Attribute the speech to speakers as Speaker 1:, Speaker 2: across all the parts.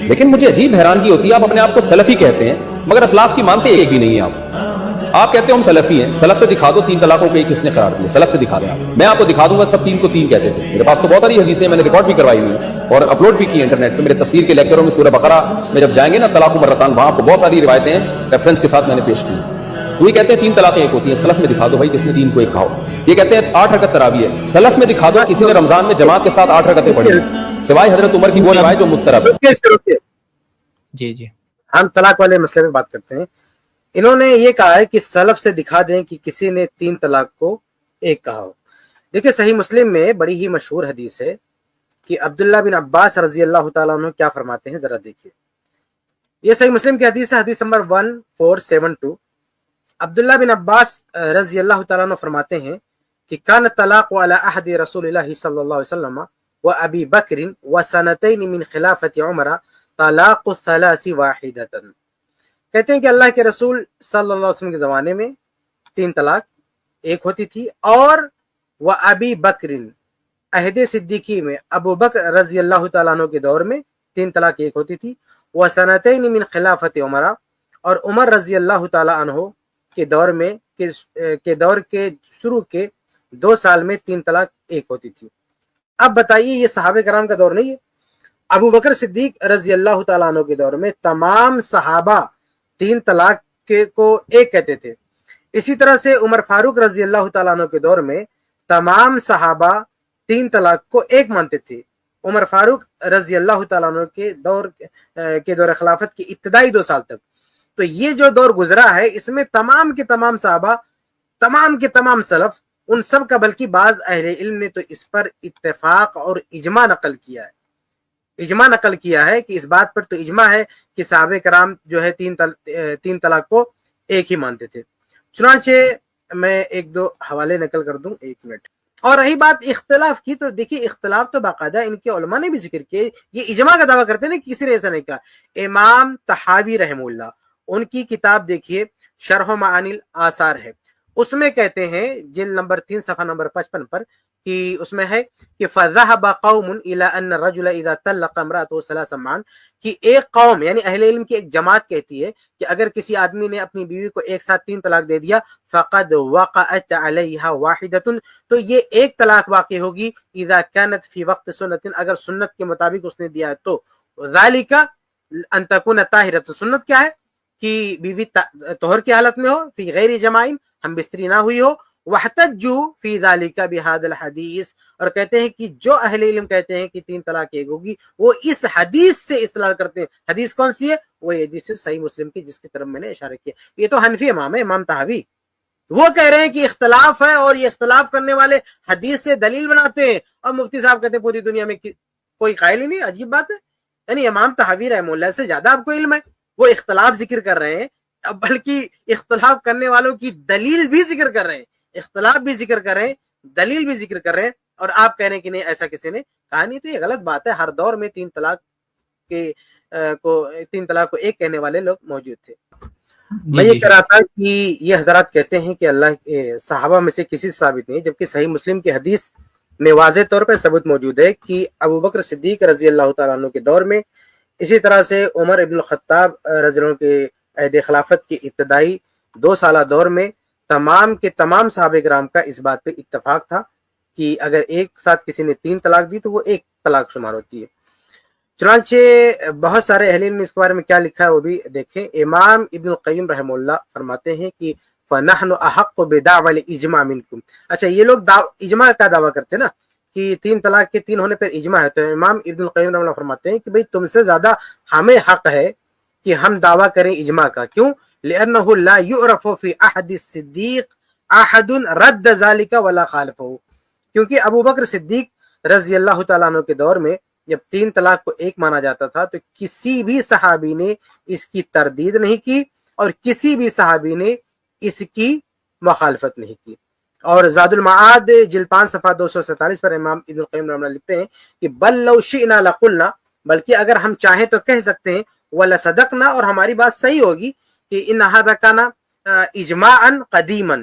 Speaker 1: لیکن مجھے عجیب حیرانگی ہوتی ہے، آپ اپنے آپ کو سلفی کہتے ہیں مگر اسلاف کی مانتے ایک بھی نہیں ہیں آپ کہتے ہو ہم سلفی ہیں، سلف سے دکھا دو 3 طلاقوں کو ایک کس نے قرار دیا، سلف سے دکھا دیں آپ، میں آپ کو دکھا دوں گا سب 3 کو 3 کہتے تھے، میرے پاس تو بہت ساری حدیثیں میں نے ریکارڈ بھی کروائی ہوئی ہیں اور اپلوڈ بھی کی ہیں انٹرنیٹ پہ، میرے تفسیر کے لیکچروں میں سورہ بقرہ میں جب جائیں گے نا طلاق مرتان، وہاں آپ کو بہت ساری روایتیں ریفرنس کے ساتھ میں نے پیش کی. تو یہ کہتے ہیں 3 طلاقیں ایک ہوتی ہیں، سلف میں دکھا دو بھائی کس نے 3 کو ایک کہا ہو. یہ کہتے ہیں 8 رکعت تراویح ہے، سلف میں دکھا دو کسی نے رمضان میں جماعت کے ساتھ 8 رکعتیں پڑھی ہیں سوائے حضرت عمر کی وہ روایت جو مسترب ہے.
Speaker 2: جی جی
Speaker 3: ہم طلاق والے مسئلے میں بات کرتے ہیں. انہوں نے یہ کہا ہے کہ سلف سے دکھا دیں کہ کسی نے 3 طلاق کو ایک کہا ہو. دیکھیں صحیح مسلم میں بڑی ہی مشہور حدیث ہے کہ عبداللہ بن عباس رضی اللہ تعالیٰ عنہ کیا فرماتے ہیں، ذرا دیکھیے. یہ صحیح مسلم کی حدیث ہے، حدیث نمبر 1472. عبداللہ بن عباس رضی اللہ تعالیٰ عنہ فرماتے ہیں کہ کان الطلاق علی عہد رسول اللہ صلی اللہ علیہ وسلم و ابی بکر و سنتین من خلافت عمر طلاق الثلاث واحدۃ. کہتے ہیں کہ اللہ کے رسول صلی اللہ علیہ وسلم کے زمانے میں 3 طلاق ایک ہوتی تھی، اور وہ ابی بکر عہد صدیقی میں ابو بکر رضی اللہ تعالیٰ عنہ کے دور میں 3 طلاق ایک ہوتی تھی. وہ سنتین من خلافت عمر، اور عمر رضی اللہ تعالیٰ عنہ کے دور میں دور کے شروع کے 2 سال میں 3 طلاق ایک ہوتی تھی. اب بتائیے یہ صحابہ کرام کا دور نہیں ہے؟ ابو بکر صدیق رضی اللہ تعالیٰ عنہ کے دور میں تمام صحابہ 3 طلاق کو ایک کہتے تھے. اسی طرح سے عمر فاروق رضی اللہ تعالیٰ عنہ کے دور میں تمام صحابہ 3 طلاق کو ایک مانتے تھے. عمر فاروق رضی اللہ تعالیٰ عنہ کے دور خلافت کی ابتدائی 2 سال تک. تو یہ جو دور گزرا ہے اس میں تمام کے تمام صحابہ، تمام کے تمام سلف، ان سب کا بلکہ بعض اہل علم نے تو اس پر اتفاق اور اجماع نقل کیا ہے. اجماع نقل کیا ہے کہ اس بات پر تو اجماع ہے کہ صحابہ کرام جو ہے 3 طلاق کو ایک ہی مانتے تھے. چنانچہ میں 1-2 حوالے نقل کر دوں، 1 منٹ. اور رہی بات اختلاف کی، تو دیکھیے اختلاف تو باقاعدہ ان کے علماء نے بھی ذکر کیے. یہ اجماع کا دعویٰ کرتے ہیں کہ کسی نے ایسا نہیں کہا. امام طحاوی رحمہ اللہ، ان کی کتاب دیکھیے شرح معانی الاثار ہے، اس میں کہتے ہیں جلد نمبر 3 صفحہ نمبر 55 پر کہ اس میں ہے کہ فَذَهَبَ قَوْمٌ إِلَىٰ أَنَّ الرَّجُلَ إِذَا طَلَّقَ امْرَأَتَهُ ثَلَاثَ مَعًا، کہ ایک قوم یعنی اہل علم کی ایک جماعت کہتی ہے کہ اگر کسی آدمی نے اپنی بیوی کو ایک ساتھ 3 طلاق دے دیا فَقَدْ وَقَعَتْ عَلَيْهَا وَاحِدَةٌ، تو یہ ایک طلاق واقع ہوگی اذا كانت فی وقت سنت، اگر سنت کے مطابق اس نے دیا ہے تو. ذَلِكَ أَن تَكُونَ طَاهِرَةٌ، سنت کیا ہے کہ بیوی طہر کی حالت میں ہو، فی غیر جمائن، ہم بستری نہ ہوئی ہو. وَاحْتَجُّوا فِي ذَلِكَ بِهَذَا الْحَدِيثِ، اور کہتے ہیں کہ جو اہل علم کہتے ہیں کہ 3 طلاق ایک ہوگی وہ اس حدیث سے استدلال کرتے ہیں. حدیث کون سی ہے؟ وہ حدیث صحیح مسلم کی جس کی طرف میں نے اشارہ کیا. یہ تو حنفی امام ہے، امام طحاوی، وہ کہہ رہے ہیں کہ اختلاف ہے اور یہ اختلاف کرنے والے حدیث سے دلیل بناتے ہیں، اور مفتی صاحب کہتے ہیں پوری دنیا میں کوئی قائل ہی نہیں. عجیب بات ہے. یعنی امام طحاوی رحمہ اللہ سے زیادہ آپ کو علم ہے، وہ اختلاف ذکر کر رہے ہیں، بلکہ اختلاف کرنے والوں کی دلیل بھی ذکر کر رہے ہیں، اختلاف بھی ذکر کر رہے ہیں، دلیل بھی ذکر کر رہے ہیں، اور آپ کہہ رہے ہیں کہ نہیں ایسا کسی نے کہا نہیں. تو یہ غلط بات ہے. ہر دور میں 3 طلاق کو ایک کہنے والے لوگ موجود تھے. میں یہ کہہ رہا تھا کہ یہ حضرات کہتے ہیں کہ اللہ صحابہ میں سے کسی سے ثابت نہیں، جبکہ صحیح مسلم کی حدیث میں واضح طور پہ ثبوت موجود ہے کہ ابو بکر صدیق رضی اللہ تعالیٰ عنہ کے دور میں، اسی طرح سے عمر ابن الخطاب رضی اللہ عنہ کے عہد خلافت کی ابتدائی 2 سالہ دور میں تمام کے تمام صحابہ کرام کا اس بات پہ اتفاق تھا کہ اگر ایک ساتھ کسی نے 3 طلاق دی تو وہ ایک طلاق شمار ہوتی ہے. چنانچہ بہت سارے اہل علم نے اس کے بارے میں کیا لکھا ہے وہ بھی دیکھیں. امام ابن القیم رحمہ اللہ فرماتے ہیں کہ فَنَحْنُ أَحَقُّ بِدَعْوَى الْإِجْمَاعِ مِنْكُمْ. اچھا یہ لوگ اجماع کا دعویٰ کرتے ہیں نا کہ 3 طلاق کے 3 ہونے پر اجماع ہے، تو امام ابن القیم رحمہ اللہ فرماتے ہیں کہ بھئی تم سے زیادہ ہمیں حق ہے کہ ہم دعویٰ کریں اجماع کا. کیوں؟ لِأَنَّهُ لَا يُعْرَفُ فِي أَحَدِ الصِّدِّيقِ أَحَدٌ رَدَّ ذَلِكَ وَلَا خَالَفَهُ. کیونکہ ابو بکر صدیق رضی اللہ تعالیٰ عنہ کے دور میں جب 3 طلاق کو ایک مانا جاتا تھا تو کسی بھی صحابی نے اس کی تردید نہیں کی اور کسی بھی صحابی نے اس کی مخالفت نہیں کی. اور زاد المعاد جلد 5 صفحہ 247 پر امام ابن القیم رحمہ اللہ لکھتے ہیں کہ بل لو شئنا لقلنا، بلکہ اگر ہم چاہیں تو کہہ سکتے ہیں ولصدقنا، اور ہماری بات صحیح ہوگی کہ ان ھذا کان اجماعا قدیما،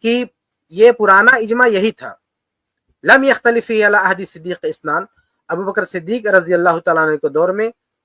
Speaker 3: کہ یہ پرانا اجماع یہی تھا. لم یختلف فی علی عہد صدیق اسنان، ابو بکر صدیق رضی اللہ تعالیٰ عنہ کے دور میں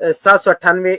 Speaker 3: 798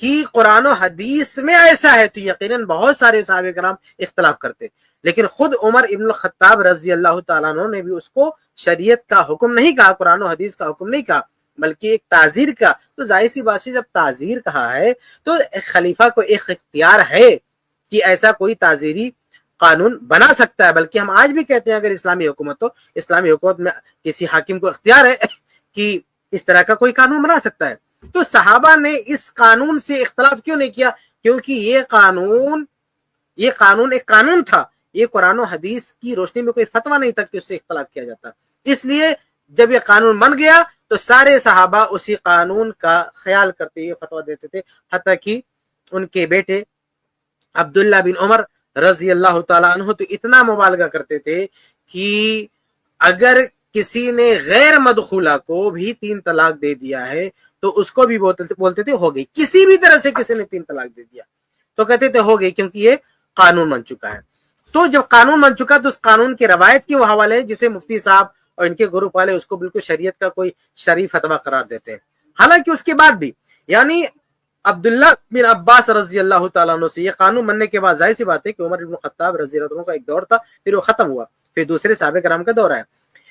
Speaker 3: کہ قرآن و حدیث میں ایسا ہے تو یقیناً بہت سارے صحابہ کرام اختلاف کرتے، لیکن خود عمر ابن الخطاب رضی اللہ تعالیٰ عنہ نے بھی اس کو شریعت کا حکم نہیں کہا، قرآن و حدیث کا حکم نہیں کہا، بلکہ ایک تعزیر کا۔ تو ظاہر سی بات ہے جب تعزیر کہا ہے تو خلیفہ کو ایک اختیار ہے کہ ایسا کوئی تعزیری قانون بنا سکتا ہے، بلکہ ہم آج بھی کہتے ہیں اگر اسلامی حکومت ہو، اسلامی حکومت میں کسی حاکم کو اختیار ہے کہ اس طرح کا کوئی قانون بنا سکتا ہے۔ تو صحابہ نے اس قانون سے اختلاف کیوں نہیں کیا؟ کیونکہ یہ قانون ایک قانون تھا، یہ قرآن و حدیث کی روشنی میں کوئی فتویٰ نہیں تھا کہ اس سے اختلاف کیا جاتا۔ اس لیے جب یہ قانون بن گیا تو سارے صحابہ اسی قانون کا خیال کرتے ہوئے فتویٰ دیتے تھے، حتیٰ کہ ان کے بیٹے عبداللہ بن عمر رضی اللہ تعالیٰ عنہ تو اتنا مبالغہ کرتے تھے کہ اگر کسی نے غیر مدخولہ کو بھی 3 طلاق دے دیا ہے تو اس کو بھی بولتے تھے ہو گئی، کسی بھی طرح سے کسی نے 3 طلاق دے دیا تو کہتے تھے ہو گئی، کیونکہ یہ قانون بن چکا ہے۔ تو جب قانون بن چکا تو اس قانون کی روایت کے وہ حوالے ہے جسے مفتی صاحب اور ان کے گروپ والے اس کو بالکل شریعت کا کوئی شریف فتویٰ قرار دیتے ہیں۔ حالانکہ اس کے بعد بھی یعنی عبداللہ بن عباس رضی اللہ تعالیٰ عنہ سے یہ قانون بننے کے بعد ظاہر سی بات ہے کہ عمر بن خطاب رضی اللہ عنہ کا ایک دور تھا، پھر وہ ختم ہوا، پھر دوسرے صحابہ کرام کا دور آیا۔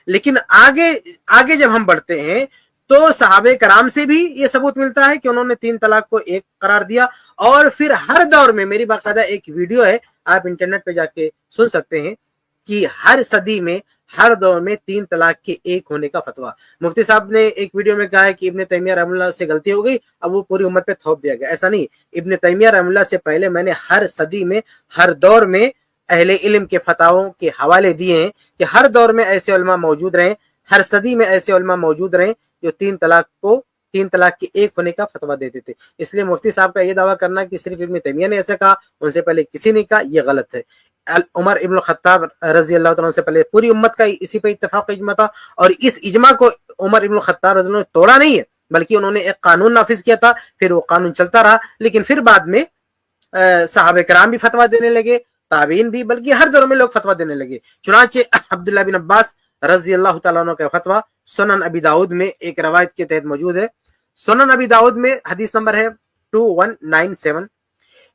Speaker 3: لیکن آگے جب ہم بڑھتے ہیں تو صحابہ کرام سے بھی یہ ثبوت ملتا ہے کہ انہوں نے 3 طلاق کو 1 قرار دیا، اور پھر ہر دور میں میری باقاعدہ ایک ویڈیو ہے، آپ انٹرنیٹ پہ جا کے سن سکتے ہیں کہ ہر صدی میں ہر دور میں 3 طلاق کے 1 ہونے کا فتویٰ۔ مفتی صاحب نے ایک ویڈیو میں کہا ہے کہ ابن تیمیہ رحمہ اللہ سے غلطی ہو گئی، اب وہ پوری امت پہ تھوپ دیا گیا، ایسا نہیں۔ ابن تیمیہ رحمہ اللہ سے پہلے میں نے ہر صدی میں ہر دور میں اہل علم کے فتاووں کے حوالے دیے ہیں کہ ہر دور میں ایسے علماء موجود رہیں، ہر صدی میں ایسے علماء موجود رہیں جو 3 طلاق کے 1 ہونے کا فتویٰ دیتے تھے۔ اس لیے مفتی صاحب کا یہ دعویٰ کرنا کہ صرف ابن تیمیہ نے ایسا کہا، ان سے پہلے کسی نے کہا، یہ غلط ہے۔ عمر ابن الخطاب رضی اللہ تعالیٰ سے پہلے پوری امت کا اسی پہ اتفاق اجماع تھا، اور اس اجماع کو عمر ابن الخطاب رضی اللہ عنہ نے توڑا نہیں ہے، بلکہ انہوں نے ایک قانون نافذ کیا تھا، پھر وہ قانون چلتا رہا، لیکن پھر بعد میں صحابہ کرام بھی فتویٰ دینے لگے، تابعین بھی، بلکہ ہر دور میں لوگ فتویٰ دینے لگے۔ چنانچہ عبداللہ بن عباس رضی اللہ تعالیٰ عنہ کا فتویٰ سنن ابی داؤد میں ایک روایت کے تحت موجود ہے۔ سنن ابی داؤد میں حدیث نمبر ہے 2197۔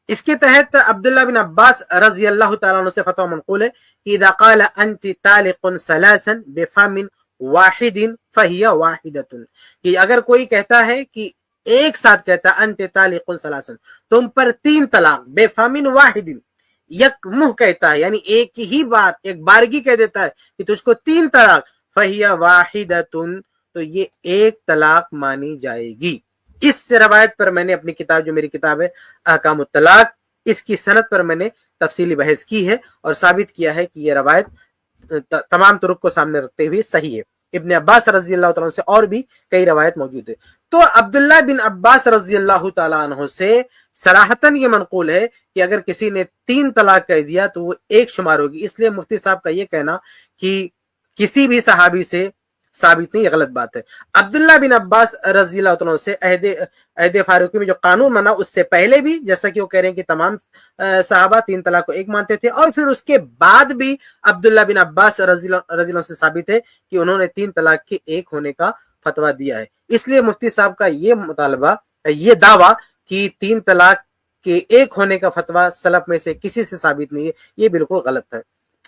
Speaker 3: اس کے تحت عبداللہ بن عباس رضی اللہ تعالیٰ عنہ سے فتویٰ منقول ہے کہ اذا قال انت طالق ثلاثا بفم واحد فهي واحدۃ، کہ اگر کوئی کہتا ہے کہ ایک ساتھ کہتا ہے انت طالق ثلاثا، تم پر 3 طلاق، بفم واحد، یک منہ کہتا ہے، یعنی ایک ہی بار، ایک بارگی کہہ دیتا ہے کہ تجھ کو 3 طلاق، فهي واحدۃ، تو یہ 1 طلاق مانی جائے گی۔ اس روایت پر میں نے اپنی کتاب، جو میری کتاب ہے احکام الطلاق، اس کی سند پر میں نے تفصیلی بحث کی ہے اور ثابت کیا ہے کہ یہ روایت تمام طرق کو سامنے رکھتے ہوئے صحیح ہے۔ ابن عباس رضی اللہ تعالیٰ عنہ سے اور بھی کئی روایت موجود ہے۔ تو عبداللہ بن عباس رضی اللہ تعالیٰ عنہ سے صراحتاً یہ منقول ہے کہ اگر کسی نے 3 طلاق کہہ دیا تو وہ 1 شمار ہوگی۔ اس لیے مفتی صاحب کا یہ کہنا کہ کسی بھی صحابی سے ثابت نہیں، یہ غلط بات ہے۔ عبداللہ بن عباس رضی اللہ عنہ سے عہد فاروقی میں جو قانون بنا، اس سے پہلے بھی جیسا کہ وہ کہہ رہے ہیں کہ تمام صحابہ 3 طلاق کو 1 مانتے تھے، اور پھر اس کے بعد بھی عبداللہ بن عباس رضی اللہ عنہ سے ثابت ہے کہ انہوں نے 3 طلاق کے 1 ہونے کا فتویٰ دیا ہے۔ اس لیے مفتی صاحب کا یہ مطالبہ، یہ دعویٰ کہ 3 طلاق کے 1 ہونے کا فتویٰ سلف میں سے کسی سے ثابت نہیں ہے، یہ بالکل غلط ہے۔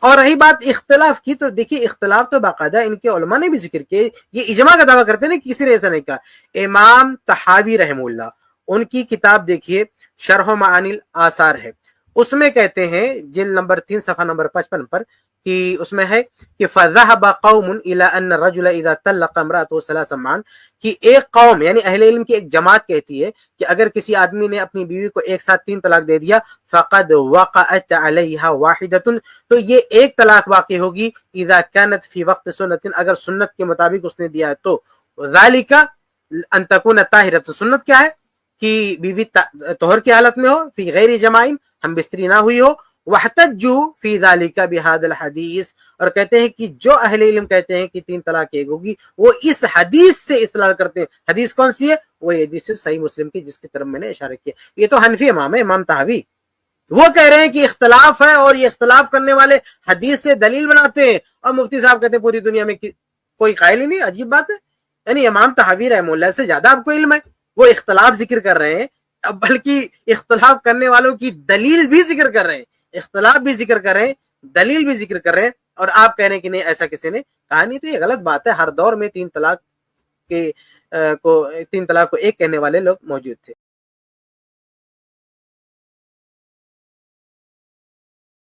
Speaker 3: اور رہی بات اختلاف کی، تو دیکھیے اختلاف تو باقاعدہ ان کے علماء نے بھی ذکر کیے، یہ اجماع کا دعویٰ کرتے ہیں کہ کسی نے ایسا نہیں کہا۔ امام طحاوی رحمہ اللہ، ان کی کتاب دیکھیے شرح معانی الآثار ہے، اس میں کہتے ہیں جلد نمبر 3 صفحہ نمبر 55 پر کہ اس میں ہے کہ فَذَهَبَ قَوْمٌ إِلَىٰ أَنَّ الرَّجُلَ إِذَا طَلَّقَ امْرَأَتَهُ ثَلَاثًا مَعًا، کہ ایک قوم یعنی اہل علم کی ایک جماعت کہتی ہے کہ اگر کسی آدمی نے اپنی بیوی کو ایک ساتھ 3 طلاق دے دیا فَقَدْ وَقَعَتْ عَلَيْهَا وَاحِدَةٌ، تو یہ 1 طلاق واقع ہوگی، إِذَا كَانَتْ فِي وَقْتِ سُنَّةٍ، اگر سنت کے مطابق اس نے دیا ہے تو، ذَلِكَ أَن تَكُونَ طَاهِرَةٌ، سنت کیا ہے کہ بیوی طہر کی حالت میں ہو، فی غیر جماعین، ہم بستری نہ ہوئی ہو، وَاحْتَجُّوا فِي ذَلِكَ بِهَذَا الْحَدِيثِ، اور کہتے ہیں کہ جو اہل علم کہتے ہیں کہ 3 طلاق 1 ہوگی، وہ اس حدیث سے استدلال کرتے ہیں۔ حدیث کون سی ہے؟ وہ حدیث صحیح مسلم کی، جس کی طرف میں نے اشارہ کیا۔ یہ تو حنفی امام ہے، امام طحاوی، وہ کہہ رہے ہیں کہ اختلاف ہے، اور یہ اختلاف کرنے والے حدیث سے دلیل بناتے ہیں، اور مفتی صاحب کہتے ہیں پوری دنیا میں کوئی قائل ہی نہیں۔ عجیب بات ہے، یعنی امام طحاوی رحمہ اللہ سے زیادہ آپ کو علم ہے، وہ اختلاف ذکر کر رہے ہیں بلکہ اختلاف کرنے والوں کی دلیل بھی ذکر کر رہے ہیں, اختلاف بھی ذکر کر رہے ہیں, دلیل بھی ذکر کر رہے ہیں, اور آپ کہہ رہے ہیں کہ نہیں ایسا کسی نے کہا نہیں. تو یہ غلط بات ہے. ہر دور میں تین طلاق کو ایک کہنے والے لوگ موجود تھے.